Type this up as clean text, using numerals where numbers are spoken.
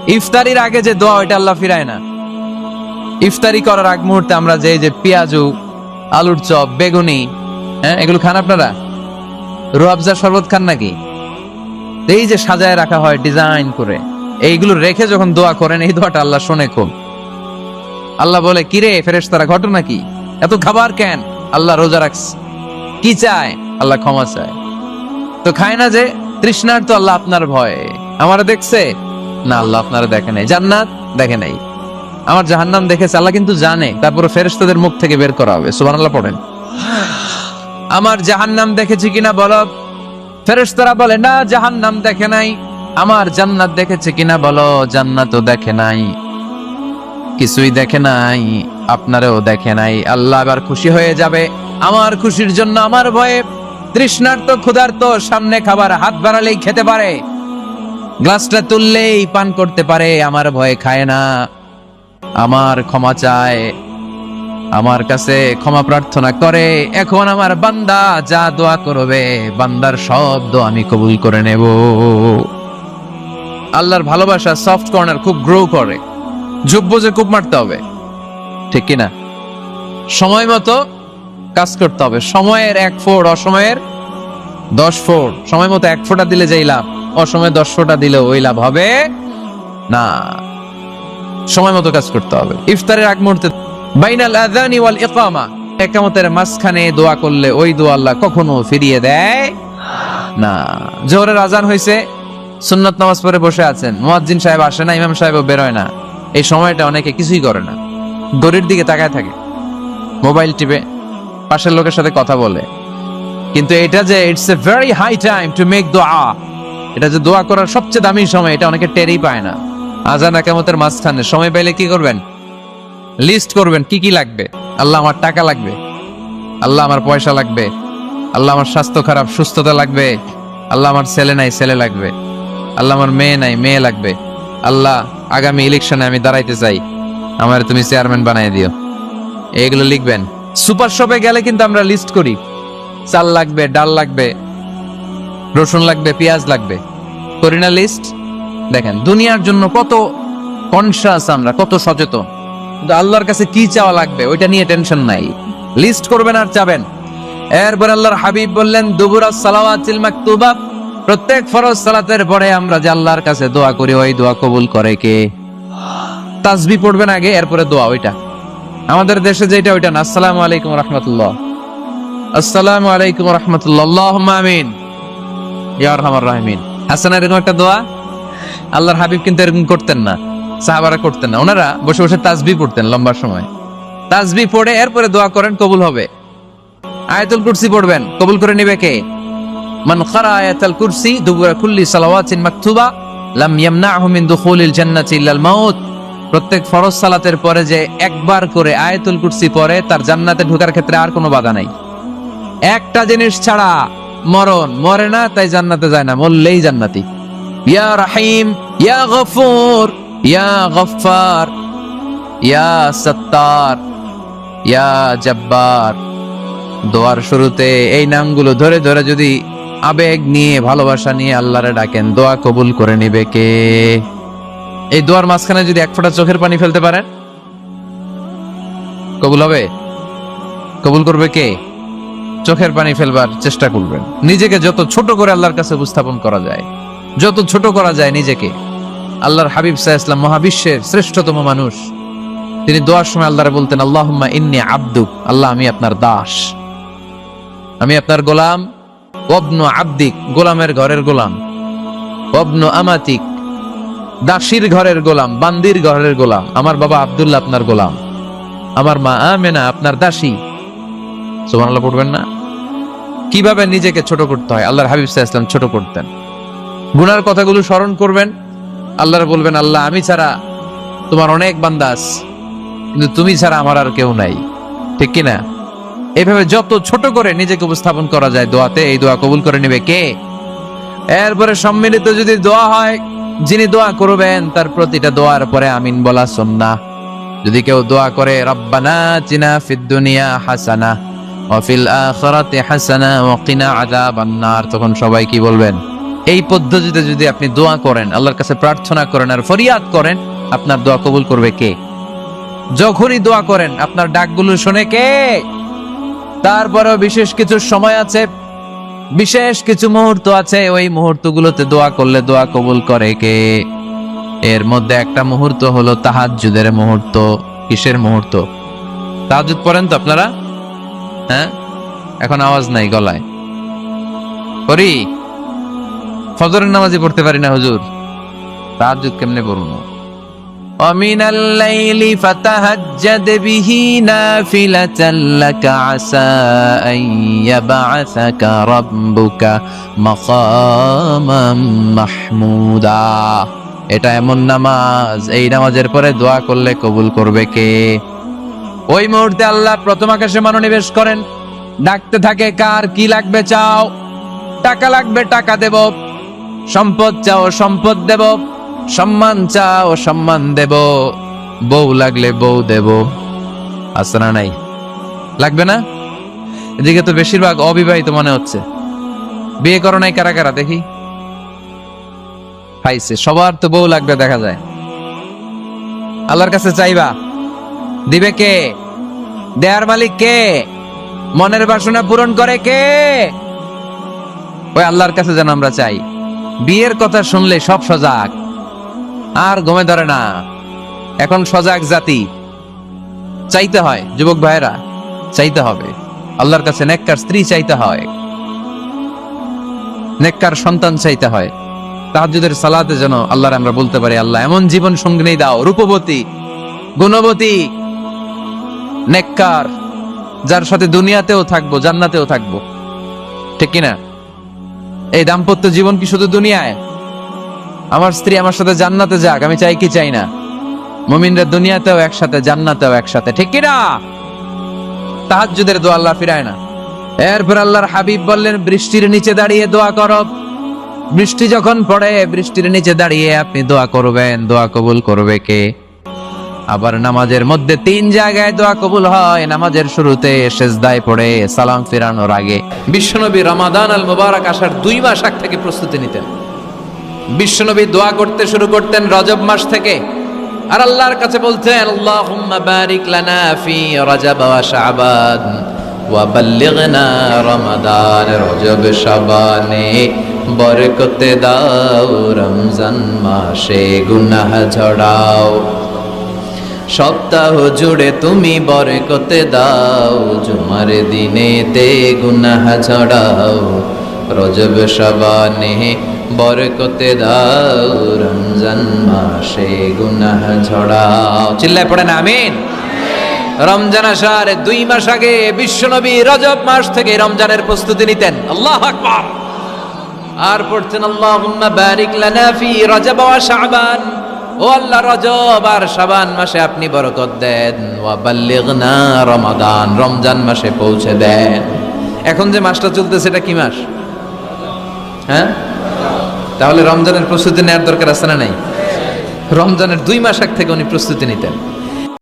ইফতারির আগে যে দোয়া ওইটা আল্লাহ ফিরায় না। ইফতারি করার আগ মুহূর্তে আমরা যে পেঁয়াজু, আলুর চপ, বেগুনি, হ্যাঁ এগুলো খান আপনারা? রুয়াবজা শরবত খান নাকি? এই যে সাজায় রাখা হয় ডিজাইন করে, এইগুলো রেখে যখন দোয়া করেন, এই দোয়াটা আল্লাহ শোনে খুব। আল্লাহ বলে, কিরে ফেরেশতারা, ঘটনা কি? এত খাবার কেন? আল্লাহ রোজা রাখছে। কি চায়? আল্লাহ ক্ষমা চায়। তো খায় না যে তৃষ্ণার, তো আল্লাহ আপনার ভয়ে। আমারা দেখছে না, আল্লাহ আপনারা দেখে নাই। জান্নাত দেখে নাই, আমার জাহান্নাম দেখেছে, আল্লাহ কিন্তু জানে। তারপরে ফেরেশতাদের মুখ থেকে বের করা হবে। সুবহানাল্লাহ পড়েন। আমার জাহান্নাম দেখেছি কিনা বলো। ফেরেশতারা বলে, না জাহান্নাম দেখে নাই। আমার জান্নাত দেখেছে কিনা বলো। জান্নাতও দেখে নাই, কিছুই দেখে নাই, আপনারও দেখে নাই। আল্লাহ এবার খুশি হয়ে যাবে। আমার খুশির জন্য আমার ভয়ে তৃষ্ণার্ত ক্ষুধার্ত সামনে খাবার হাত বাড়ালেই খেতে পারে, গ্লাসটা তুললেই পান করতে পারে, আমার ভয়ে খায় না। আমার ক্ষমা চায়, আমার কাছে ক্ষমা প্রার্থনা করে। এখন আমার বান্দা যা দোয়া করবে, বান্দার সব দোয়া আমি কবুল করে নেব। আল্লাহর ভালোবাসা সফট কর্নার খুব গ্রো করে। যোগ্য যে কূপ মারতে হবে, ঠিক কিনা? সময় মতো কাজ করতে হবে। সময়ের 1 ফোঁট, অসময়ের 10 ফোঁট। সময় মতো 1 ফোঁটা দিলে যেই লাভ, অসময়ে 10 ফোঁটা দিলে ওই লাভ হবে না। সময় মতো কাজ করতে হবে। ইফতারের আগ মুহূর্তে বাইনাল আযানি ওয়াল ইকামা, ইকামতের মাঝখানে দোয়া করলে ওই দোয়া আল্লাহ কখনো ফিরিয়ে দেয় না। জোহরের আজান হয়েছে, সুন্নাত নামাজ পড়ে বসে আছেন, মুয়াজ্জিন সাহেব আসে না, ইমাম সাহেবও বেরোয় না। এই সময়টা অনেকে কিছুই করে না, ঘড়ির দিকে তাকায় থাকে, মোবাইল টিপে, পাশের লোকের সাথে কথা বলে। কিন্তু এটা যে it's a very high time to make দোয়া, এটা যে দোয়া করার সবচেয়ে দামি সময়, এটা অনেকে টেরই পায় না। আজান ইকামতের মাঝখানে সময় পাইলে কি করবেন? লিস্ট করবেন কি কি লাগবে। আল্লাহ আমার টাকা লাগবে, আল্লাহ আমার পয়সা লাগবে, আল্লাহ আমার স্বাস্থ্য খারাপ, সুস্থতা লাগবে, আল্লাহ আমার ছেলে নাই, ছেলে লাগবে, আল্লাহ আমার মেয়ে নাই, মেয়ে লাগবে, আল্লাহ আগামী ইলেকশনে আমি দাঁড়াইতে চাই, আমার তুমি চেয়ারম্যান বানাই দিও। এগুলো লিখবেন। সুপার শপে গেলে কিন্তু আমরা লিস্ট করি, চাল লাগবে, ডাল লাগবে, রসুন লাগবে, পেঁয়াজ লাগবে, করি না লিস্ট? দেখেন দুনিয়ার জন্য কত কনসাস আমরা, কত সচেতন। কিন্তু আল্লাহর কাছে কি চাওয়া লাগবে ওইটা নিয়ে টেনশন নাই। লিস্ট করবেন আর চাবেন। এরপর আল্লাহর হাবিব বললেন, দুবুরাস সালাওয়াতিল মাকতুবা, প্রত্যেক ফরজ সালাতের পরে আমরা যে আল্লাহর কাছে দোয়া করি, ওই দোয়া কবুল করে কে? তাসবিহ পড়বেন আগে, এরপরে দোয়া। ওইটা আমাদের দেশে যেটা, ওইটা না। আসসালামু আলাইকুম রাহমাতুল্লাহ, আসসালামু আলাইকুম রাহমাতুল্লাহ, আল্লাহুম্মা আমিন ইয়া আরহামার রাহিমিন। হাসানা এরকম একটা দোয়া আল্লাহর হাবিব কিন্তু এরকম করতেন না, সাহাবারা করতেন না। ওনারা বসে বসে তাসবিহ পড়তেন লম্বা সময়। তাসবিহ পড়ে এরপরে দোয়া করেন, কবুল হবে। আয়াতুল কুরসি পড়বেন, কবুল করে নিবে কে? মান ক্বারা আয়াতুল কুরসি দুবুরা কুল্লি সালাওয়াতিন মাকতুবা লাম ইয়ামনাহু মিন দুখুলিল জান্নাতি ইল্লাল মাউত। প্রত্যেক ফরজ সালাতের পরে যে একবার করে আয়াতুল কুরসি পড়ে, তার জান্নাতে ঢোকার ক্ষেত্রে আর কোনো বাধা নাই। একটা জিনিস ছাড়া, মরণ। মরে না তাই জান্নাতে যায় না, মরলেই জান্নাতি। ইয়া রাহিম, ইয়া গফুর, ইয়া গফফার, ইয়া সত্তার, ইয়া জব্বার। দোয়ার শুরুতে এই নামগুলো ধরে ধরে যদি আবেগ নিয়ে, ভালোবাসা নিয়ে আল্লাহরে ডাকেন, দোয়া কবুল করে নিবে কে? এই দোয়ার মাঝখানে যদি 1 ফোঁটা চোখের পানি ফেলতে পারেন, কবুল হবে? কবুল করবে কে? চোখের পানি ফেলবার চেষ্টা করবেন। নিজেকে যত ছোট করে আল্লাহর কাছে উপস্থাপন করা যায়, যত ছোট করা যায় নিজেকে। আল্লাহর হাবিব সাল্লাল্লাহু আলাইহি ওয়াসাল্লাম মহাবিশ্বের শ্রেষ্ঠতম মানুষ, তিনি দোয়ার সময় আল্লাহরে বলতেন, আল্লাহুম্মা ইন্নী আবদুক, আল্লাহ আমি আপনার দাস, আমি আপনার গোলাম। ওয়াবনু আবদিক, গোলামের ঘরের গোলাম। ওয়াবনু আমাতিক, দাসীর ঘরের গোলাম, বান্দির ঘরের গোলাম। আমার বাবা আব্দুল্লাহ আপনার গোলাম, আমার মা আমেনা আপনার দাসী। সুবহানাল্লাহ পড়বেন না? কিভাবে নিজেকে ছোট করতে হয় আল্লাহর হাবিব সাল্লাল্লাহু আলাইহি ওয়াসাল্লাম ছোট করতেন। গুনার কথাগুলো স্মরণ করবেন, আল্লাহর বলবেন, আল্লাহ আমি ছাড়া তোমার অনেক বান্দা আছে, কিন্তু তুমি ছাড়া আমার আর কেউ নাই, ঠিক কিনা? এইভাবে যত ছোট করে নিজেকে উপস্থাপন করা যায় দোয়াতে, এই দোয়া কবুল করে নেবে কে? এরপরে সম্মিলিত যদি দোয়া হয়, যিনি দোয়া করবেন তার প্রতিটা দোয়ার পরে আমিন বলা সুন্নাহ। যদি কেউ দোয়া করে রব্বানা আতিনা ফিদ দুনিয়া হাসানাহ ওয়া ফিল আখিরাতি হাসানাহ ওয়া কিনা আযাবান নার, তখন সবাই কি বলবেন? এই পদ্ধতিতে যদি আপনি দোয়া করেন, আল্লাহর কাছে প্রার্থনা করেন আর ফরিয়াদ করেন, আপনার দোয়া কবুল করবে কে? যখনই দোয়া করেন আপনার ডাকগুলো শোনে কে? তারপরেও বিশেষ কিছু সময় আছে, বিশেষ কিছু মুহূর্ত আছে, ওই মুহূর্তগুলোতে দোয়া করলে দোয়া কবুল করে কে? এর মধ্যে একটা মুহূর্ত হলো তাহাজ্জুদের মুহূর্ত। কিসের মুহূর্ত? তাহাজ্জুদ পড়েন তো আপনারা? হ্যাঁ, এখন আওয়াজ নাই গলায়। পড়ি? ফজরের নামাজই পড়তে পারি না হুজুর, তাহাজ্জুদ কেমনে পড়বো? ومن الليل فتهجد به نافلة لك عسى أن يبعثك ربك مقاما محمودا। এটা এমন নামাজ, এই নামাজের পরে দোয়া করলে কবুল করবে কে? ওই মুহূর্তে আল্লাহ প্রথম আকাশে মনোনিবেশ করেন, ডাকতে থাকে, কার কি লাগবে চাও? টাকা লাগবে টাকা দেব, সম্পদ চাও সম্পদ দেব, সম্মান চাও সম্মান দেব, বউ লাগলে বউ দেব। আছে না নাই? লাগবে না? এদিকে তো বেশিরভাগ অবিবাহিত মনে হচ্ছে। বিয়ে করো নাই কারা কারা দেখি? পাইছে, সবার তো বউ লাগবে দেখা যায়। আল্লাহর কাছে চাইবা, দিবে কে? দেয়ার মালিক কে? মনের বাসনা পূরণ করে কে? ওই আল্লাহর কাছে যেন আমরা চাই। বিয়ের কথা শুনলে সব সজাগ, আর ঘুমে ধরে না। এখন সজাগ জাতি, চাইতে হয়। যুবক ভাইরা চাইতে হবে আল্লাহর কাছে, নেককার স্ত্রী চাইতে হয়, নেককার সন্তান চাইতে হয়। তাহাজ্জুদের সালাতে যেন আল্লাহর আমরা বলতে পারি, আল্লাহ এমন জীবন সঙ্গিনী দাও, রূপবতী, গুণবতী, নেককার, যার সাথে দুনিয়াতেও থাকবো জান্নাতেও থাকবো। ঠিক কিনা? এই দাম্পত্য জীবন কি শুধু দুনিয়ায়? আমার স্ত্রী আমার সাথে জান্নাতে যাক, আমি চাই কি চাই না? মুমিনরা দুনিয়াতেও একসাথে জান্নাতেও একসাথে, ঠিক কিনা? তাহাজ্জুদের দোয়া আল্লাহ ফিরায় না। এরপর আল্লাহর হাবিব বললেন, বৃষ্টির নিচে দাঁড়িয়ে দোয়া করো। বৃষ্টি যখন পড়ে বৃষ্টির নিচে দাঁড়িয়ে আপনি দোয়া করবেন, দোয়া কবুল করবে কে? আবার নামাজের মধ্যে 3 জায়গায় দোয়া কবুল হয়। নামাজের শুরুতে, সেজদায় পড়ে, সালাম ফিরানোর আগে। বিশ্বনবী রমাদান আল মুবারক আসার 2 মাস আগ থেকে প্রস্তুতি নিতেন। বিশ্বনবী দোয়া করতে শুরু করতেন রজব মাস থেকে, আর আল্লাহর কাছে বলতেন, আল্লাহুম্মা বারিক লানা ফি রজব ওয়া শাবান ওয়া বাল্লিগনা রমাদান। রজব শাবানে বরকতে দাও, রমজান মাসে গুনাহ ঝরাও। সপ্তাহ জুড়ে তুমি বরকতে দাও, জুমার দিনেতে গুনাহ ঝরাও। রজব শাবানে বরকতে দাও, রমজান মাসে গুনাহ ঝরাও। চিল্লায় পড়েন আমিন। রমজান আসার 2 মাস আগে বিশ্বনবী রজব মাস থেকে রমজানের প্রস্তুতি নিতেন। আল্লাহু আকবার। আর পড়তেন, আল্লাহুম্মা বারিক লানা ফি রজব ওয়া শাবান। ও আল্লাহ, রজব আর শাবান মাসে আপনি বরকত দেন। ওয়া বাল্লিগনা রমাদান, রমজান মাসে পৌঁছে দেন। এখন যে মাসটা চলতেছে এটা কি মাস? হ্যাঁ, তাহলে রমজানের প্রস্তুতি নেওয়ার দরকার আছে না নাই? রমজানের 2 মাস আগ থেকে উনি প্রস্তুতি নিতেন।